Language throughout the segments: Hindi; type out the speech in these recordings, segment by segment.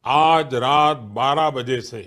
आज रात 12 बजे से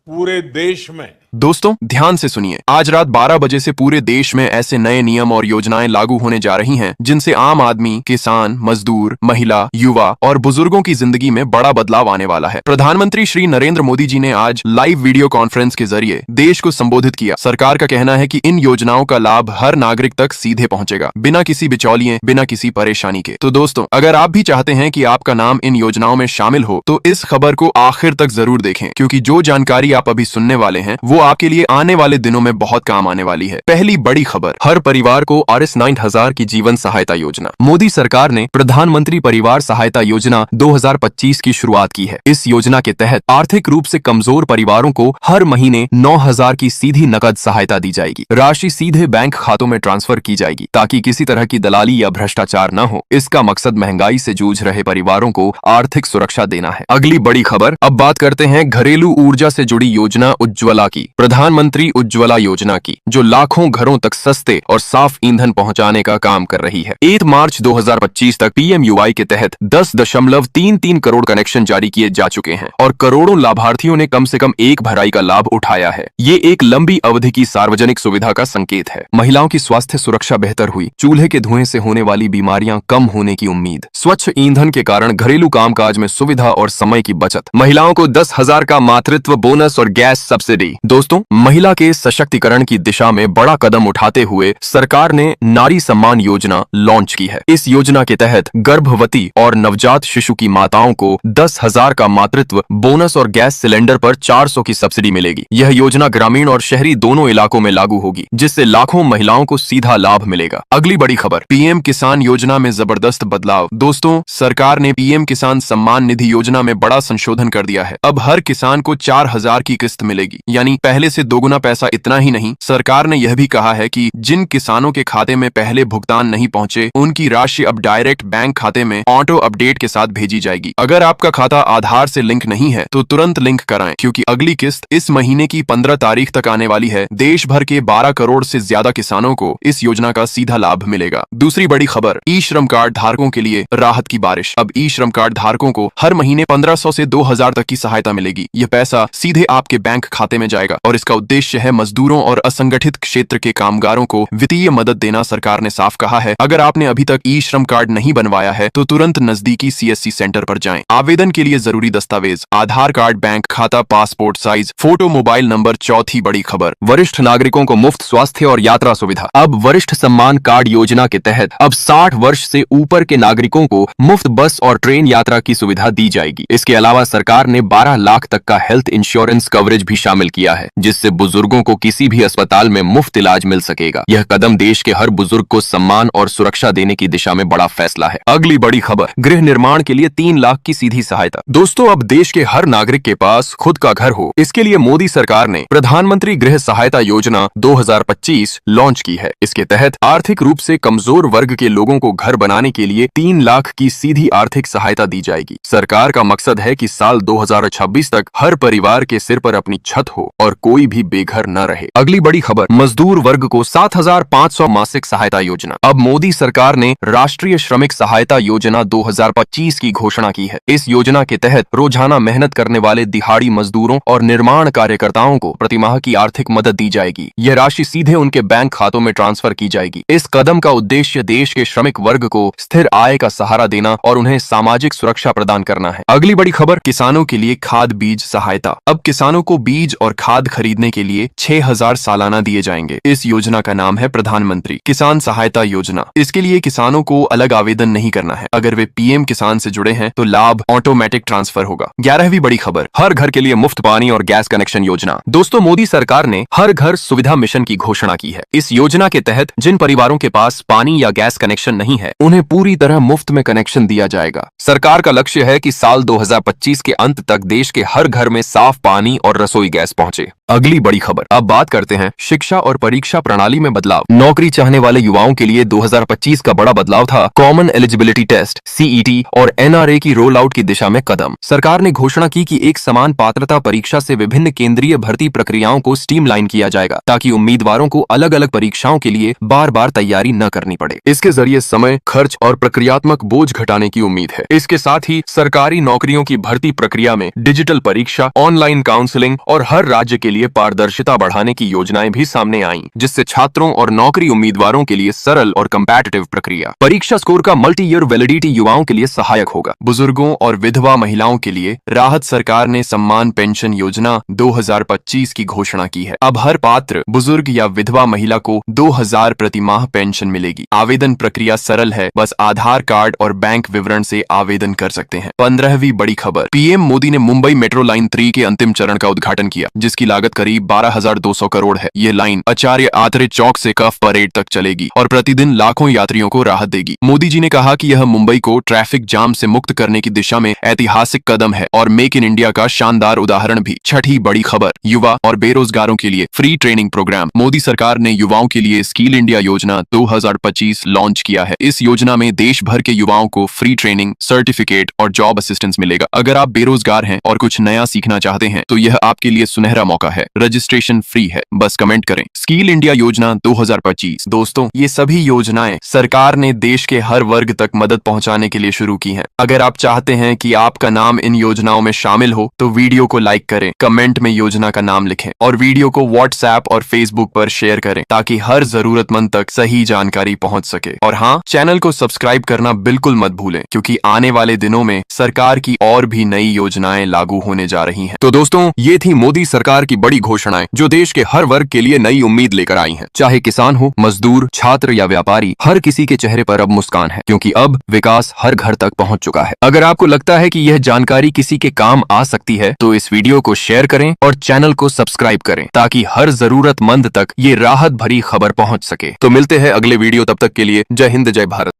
पूरे देश में दोस्तों ध्यान से सुनिए। आज रात 12 बजे से पूरे देश में ऐसे नए नियम और योजनाएं लागू होने जा रही हैं जिनसे आम आदमी, किसान, मजदूर, महिला, युवा और बुजुर्गों की जिंदगी में बड़ा बदलाव आने वाला है। प्रधानमंत्री श्री नरेंद्र मोदी जी ने आज लाइव वीडियो कॉन्फ्रेंस के जरिए देश को संबोधित किया। सरकार का कहना है कि इन योजनाओं का लाभ हर नागरिक तक सीधे पहुंचेगा, बिना किसी बिचौलिए, बिना किसी परेशानी के। तो दोस्तों, अगर आप भी चाहते हैं कि आपका नाम इन योजनाओं में शामिल हो तो इस खबर को आखिर तक जरूर देखें, क्योंकि जो जानकारी आप अभी सुनने वाले हैं वो आपके लिए आने वाले दिनों में बहुत काम आने वाली है। पहली बड़ी खबर, हर परिवार को RS 9000 की जीवन सहायता योजना। मोदी सरकार ने प्रधानमंत्री परिवार सहायता योजना 2025 की शुरुआत की है। इस योजना के तहत आर्थिक रूप से कमजोर परिवारों को हर महीने 9000 की सीधी नकद सहायता दी जाएगी। राशि सीधे बैंक खातों में ट्रांसफर की जाएगी ताकि किसी तरह की दलाली या भ्रष्टाचार न हो। इसका मकसद महंगाई से जूझ रहे परिवारों को आर्थिक सुरक्षा देना है। अगली बड़ी खबर, अब बात करते हैं घरेलू ऊर्जा से जुड़ी योजना उज्ज्वला की, प्रधानमंत्री उज्ज्वला योजना की, जो लाखों घरों तक सस्ते और साफ ईंधन पहुंचाने का काम कर रही है। 1 मार्च 2025 तक PMUY के तहत 10.33 करोड़ कनेक्शन जारी किए जा चुके हैं और करोड़ों लाभार्थियों ने कम से कम एक भराई का लाभ उठाया है। ये एक लंबी अवधि की सार्वजनिक सुविधा का संकेत है। महिलाओं की स्वास्थ्य सुरक्षा बेहतर हुई, चूल्हे के धुएं से होने वाली बीमारियां कम होने की उम्मीद, स्वच्छ ईंधन के कारण घरेलू कामकाज में सुविधा और समय की बचत, महिलाओं को 10,000 का मातृत्व बोनस और गैस सब्सिडी। दोस्तों, महिला के सशक्तिकरण की दिशा में बड़ा कदम उठाते हुए सरकार ने नारी सम्मान योजना लॉन्च की है। इस योजना के तहत गर्भवती और नवजात शिशु की माताओं को 10,000 का मातृत्व बोनस और गैस सिलेंडर पर 400 की सब्सिडी मिलेगी। यह योजना ग्रामीण और शहरी दोनों इलाकों में लागू होगी, जिससे लाखों महिलाओं को सीधा लाभ मिलेगा। अगली बड़ी खबर, PM किसान योजना में जबरदस्त बदलाव। दोस्तों, सरकार ने PM किसान सम्मान निधि योजना में बड़ा संशोधन कर दिया है। अब हर किसान को 4000 की किस्त मिलेगी, यानी पहले से दोगुना पैसा। इतना ही नहीं, सरकार ने यह भी कहा है कि जिन किसानों के खाते में पहले भुगतान नहीं पहुंचे, उनकी राशि अब डायरेक्ट बैंक खाते में ऑटो अपडेट के साथ भेजी जाएगी। अगर आपका खाता आधार से लिंक नहीं है तो तुरंत लिंक कराएं, क्योंकि अगली किस्त इस महीने की 15 तारीख तक आने वाली है। देश भर के 12 करोड़ से ज्यादा किसानों को इस योजना का सीधा लाभ मिलेगा। दूसरी बड़ी खबर, ई-श्रम कार्ड धारकों के लिए राहत की बारिश। अब ई-श्रम कार्ड धारकों को हर महीने 1500 से 2000 तक की सहायता मिलेगी। यह पैसा सीधे आपके बैंक खाते में जाएगा और इसका उद्देश्य है मजदूरों और असंगठित क्षेत्र के कामगारों को वित्तीय मदद देना। सरकार ने साफ कहा है, अगर आपने अभी तक ई-श्रम कार्ड नहीं बनवाया है तो तुरंत नजदीकी CSC सेंटर पर जाएं। आवेदन के लिए जरूरी दस्तावेज, आधार कार्ड, बैंक खाता, passport size photo, mobile number. चौथी बड़ी खबर, वरिष्ठ नागरिकों को मुफ्त स्वास्थ्य और यात्रा सुविधा। अब वरिष्ठ सम्मान कार्ड योजना के तहत अब 60 वर्ष से ऊपर के नागरिकों को मुफ्त बस और ट्रेन यात्रा की सुविधा दी जाएगी। इसके अलावा सरकार ने 12 लाख तक का हेल्थ इंश्योरेंस कवरेज भी शामिल किया है, जिससे बुजुर्गों को किसी भी अस्पताल में मुफ्त इलाज मिल सकेगा। यह कदम देश के हर बुजुर्ग को सम्मान और सुरक्षा देने की दिशा में बड़ा फैसला है। अगली बड़ी खबर, गृह निर्माण के लिए 3 लाख की सीधी सहायता। दोस्तों, अब देश के हर नागरिक के पास खुद का घर हो, इसके लिए मोदी सरकार ने प्रधानमंत्री गृह सहायता योजना 2025 लॉन्च की है। इसके तहत आर्थिक रूप से कमजोर वर्ग के लोगों को घर बनाने के लिए 3 लाख की सीधी आर्थिक सहायता दी जाएगी। सरकार का मकसद है कि साल 2026 तक हर परिवार के सिर पर अपनी छत हो और कोई भी बेघर न रहे। अगली बड़ी खबर, मजदूर वर्ग को 7500 मासिक सहायता योजना। अब मोदी सरकार ने राष्ट्रीय श्रमिक सहायता योजना 2025 की घोषणा की है। इस योजना के तहत रोजाना मेहनत करने वाले दिहाड़ी मजदूरों और निर्माण कार्यकर्ताओं को प्रतिमाह की आर्थिक मदद दी जाएगी। यह राशि सीधे उनके बैंक खातों में ट्रांसफर की जाएगी। इस कदम का उद्देश्य देश के श्रमिक वर्ग को स्थिर आय का सहारा देना और उन्हें सामाजिक सुरक्षा प्रदान करना है। अगली बड़ी खबर, किसानों के लिए खाद बीज सहायता। अब किसानों को बीज और खाद खरीदने के लिए 6000 सालाना दिए जाएंगे। इस योजना का नाम है प्रधानमंत्री किसान सहायता योजना। इसके लिए किसानों को अलग आवेदन नहीं करना है। अगर वे PM किसान से जुड़े हैं तो लाभ ऑटोमेटिक ट्रांसफर होगा। 11वीं बड़ी खबर, हर घर के लिए मुफ्त पानी और गैस कनेक्शन योजना। दोस्तों, मोदी सरकार ने हर घर सुविधा मिशन की घोषणा की है। इस योजना के तहत जिन परिवारों के पास पानी या गैस कनेक्शन नहीं है, उन्हें पूरी तरह मुफ्त में कनेक्शन दिया जाएगा। सरकार का लक्ष्य है कि साल 2025 के अंत तक देश के हर घर में साफ पानी और रसोई गैस पहुंचे। अगली बड़ी खबर, अब बात करते हैं शिक्षा और परीक्षा प्रणाली में बदलाव। नौकरी चाहने वाले युवाओं के लिए 2025 का बड़ा बदलाव था कॉमन एलिजिबिलिटी टेस्ट (सीईटी) और एनआरए की रोल आउट की दिशा में कदम। सरकार ने घोषणा की कि एक समान पात्रता परीक्षा से विभिन्न केंद्रीय भर्ती प्रक्रियाओं को स्ट्रीमलाइन किया जाएगा ताकि उम्मीदवारों को अलग अलग परीक्षाओं के लिए बार बार तैयारी न करनी पड़े। इसके जरिए समय, खर्च और प्रक्रियात्मक बोझ घटाने की उम्मीद है। इसके साथ ही सरकारी नौकरियों की भर्ती प्रक्रिया में डिजिटल परीक्षा, ऑनलाइन काउंसलिंग और हर राज्य के लिए पारदर्शिता बढ़ाने की योजनाएं भी सामने आईं, जिससे छात्रों और नौकरी उम्मीदवारों के लिए सरल और कंपैटिटिव प्रक्रिया। परीक्षा स्कोर का मल्टी ईयर वैलिडिटी युवाओं के लिए सहायक होगा। बुजुर्गों और विधवा महिलाओं के लिए राहत, सरकार ने सम्मान पेंशन योजना 2025 की घोषणा की है। अब हर पात्र बुजुर्ग या विधवा महिला को 2000 प्रति माह पेंशन मिलेगी। आवेदन प्रक्रिया सरल है, बस आधार कार्ड और बैंक विवरण से आवेदन कर सकते हैं। 15वीं बड़ी खबर, पीएम मोदी ने मुंबई मेट्रो लाइन 3 के अंतिम चरण का उद्घाटन किया, जिसकी लागत करीब 12,200 करोड़ है। ये लाइन आचार्य आत्रे चौक से कफ परेड तक चलेगी और प्रतिदिन लाखों यात्रियों को राहत देगी। मोदी जी ने कहा कि यह मुंबई को ट्रैफिक जाम से मुक्त करने की दिशा में ऐतिहासिक कदम है और मेक इन इंडिया का शानदार उदाहरण भी। छठी बड़ी खबर, युवा और बेरोजगारों के लिए फ्री ट्रेनिंग प्रोग्राम। मोदी सरकार ने युवाओं के लिए स्किल इंडिया योजना 2025 लॉन्च किया है। इस योजना में देश भर के युवाओं को फ्री ट्रेनिंग, सर्टिफिकेट और जॉब असिस्टेंस मिलेगा। अगर आप बेरोजगार हैं और कुछ नया सीखना चाहते हैं तो यह आपके लिए सुनहरा मौका है। रजिस्ट्रेशन फ्री है, बस कमेंट करें स्किल इंडिया योजना 2025। दोस्तों, ये सभी योजनाएं सरकार ने देश के हर वर्ग तक मदद पहुंचाने के लिए शुरू की हैं। अगर आप चाहते हैं कि आपका नाम इन योजनाओं में शामिल हो तो वीडियो को लाइक करें, कमेंट में योजना का नाम लिखें और वीडियो को व्हाट्सएप और फेसबुक पर शेयर करें ताकि हर जरूरतमंद तक सही जानकारी पहुंच सके। और हाँ, चैनल को सब्सक्राइब करना बिल्कुल मत भूलें, क्योंकि आने वाले दिनों में सरकार की और भी नई योजनाएं लागू होने जा रही हैं। तो दोस्तों, ये थी मोदी सरकार की बड़ी घोषणाएं जो देश के हर वर्ग के लिए नई उम्मीद लेकर आई हैं। चाहे किसान हो, मजदूर, छात्र या व्यापारी, हर किसी के चेहरे पर अब मुस्कान है, क्योंकि अब विकास हर घर तक पहुंच चुका है। अगर आपको लगता है कि यह जानकारी किसी के काम आ सकती है तो इस वीडियो को शेयर करें और चैनल को सब्सक्राइब करें ताकि हर जरूरतमंद तक ये राहत भरी खबर पहुंच सके। तो मिलते हैं अगले वीडियो, तब तक के लिए जय हिंद, जय भारत।